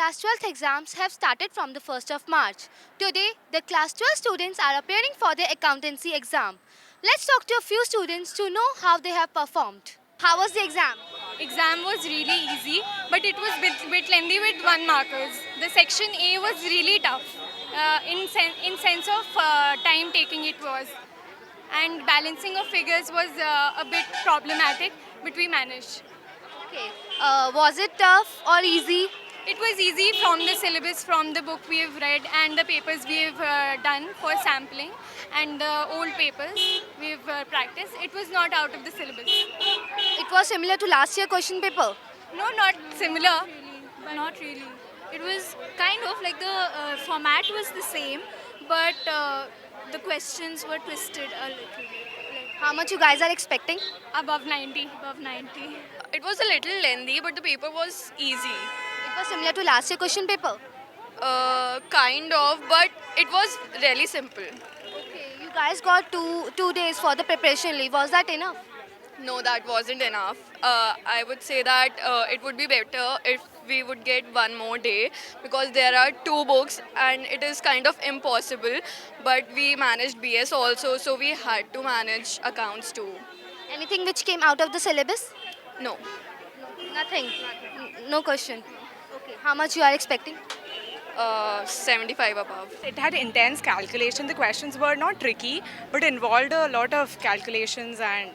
Class 12th exams have started from the 1st of March. Today, the Class 12 students are appearing for their accountancy exam. Let's talk to a few students to know how they have performed. How was the exam? Exam was really easy, but it was bit lengthy with one markers. The section A was really tough. In sense of time taking it was, and balancing of figures was a bit problematic, but we managed. Okay. Was it tough or easy? It was easy from the syllabus, from the book we have read, and the papers we have done for sampling, and the old papers we've practiced. It was not out of the syllabus. It was similar to last year question paper. No, not similar. Not really. It was kind of like the format was the same, but the questions were twisted a little bit. How much you guys are expecting? Above 90. Above 90. It was a little lengthy, but the paper was easy. It was similar to last year question paper. Kind of, but it was really simple. Okay. You guys got two days for the preparation leave. Was that enough? No, that wasn't enough. I would say that it would be better if we would get one more day because there are two books and it is kind of impossible. But we managed BS also, so we had to manage accounts too. Anything which came out of the syllabus? No, Nothing. No question. Okay. How much you are expecting? 75 above. It had intense calculation. The questions were not tricky, but involved a lot of calculations and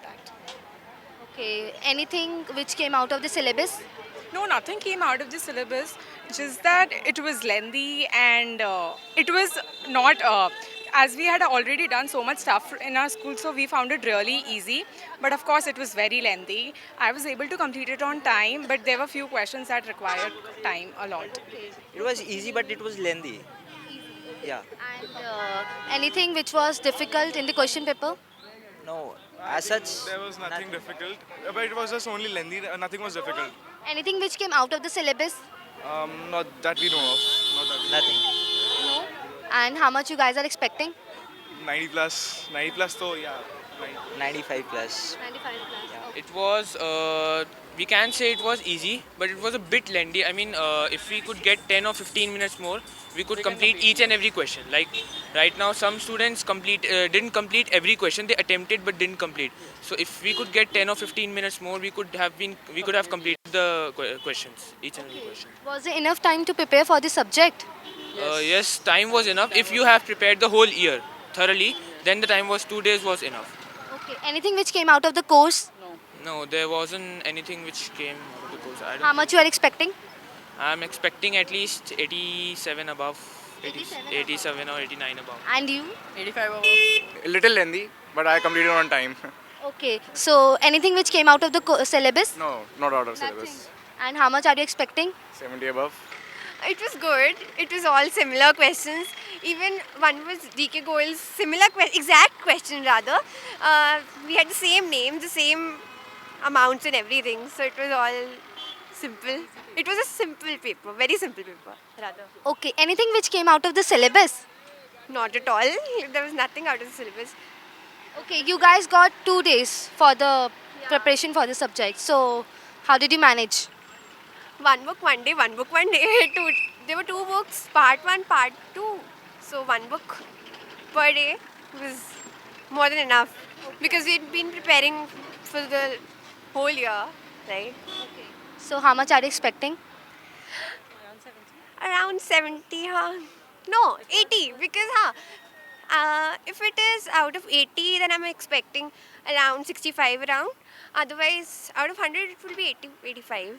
that. Okay. Anything which came out of the syllabus? No, nothing came out of the syllabus. Just that it was lengthy and it was not. As we had already done so much stuff in our school, so we found it really easy. But of course, it was very lengthy. I was able to complete it on time, but there were few questions that required time a lot. It was easy, but it was lengthy. Yeah. And anything which was difficult in the question paper? No, as such. There was nothing difficult, but it was just only lengthy. Nothing was difficult. Anything which came out of the syllabus? Not that we know of. Not that we Nothing. No. And how much you guys are expecting? 90 plus. 90 plus, so yeah. 95 plus. 95 plus. It was, we can say it was easy, but it was a bit lengthy. I mean, if we could get 10 or 15 minutes more, we could complete each and every question. Like right now, some students didn't complete every question. They attempted but didn't complete. So if we could get 10 or 15 minutes more, we could have completed the questions, each and every question. Was there enough time to prepare for the subject? Yes, time was enough. If you have prepared the whole year thoroughly, then the time was 2 days was enough. Okay. Anything which came out of the course? No, there wasn't anything which came out of the course. How much you are expecting? I'm expecting at least 87 above. 87 87 or 89 above. And you? 85 over. A little lengthy, but I completed on time. Okay. So anything which came out of the syllabus? No, not out of syllabus. And how much are you expecting? 70 above. It was good. It was all similar questions. Even one was DK Goel's similar, exact question rather. We had the same names, the same amounts and everything. So it was all simple. It was a simple paper, very simple paper rather. Okay. Anything which came out of the syllabus? Not at all. There was nothing out of the syllabus. Okay. You guys got 2 days for the preparation for the subject. So how did you manage? One book one day, one book one day. There were two books, part one, part two. So one book per day was more than enough. Because we'd been preparing for the whole year, right? So how much are you expecting? Around 70, huh? No, 80. Because, if it is out of 80, then I'm expecting around 65 around. Otherwise, out of 100, it will be 80, 85.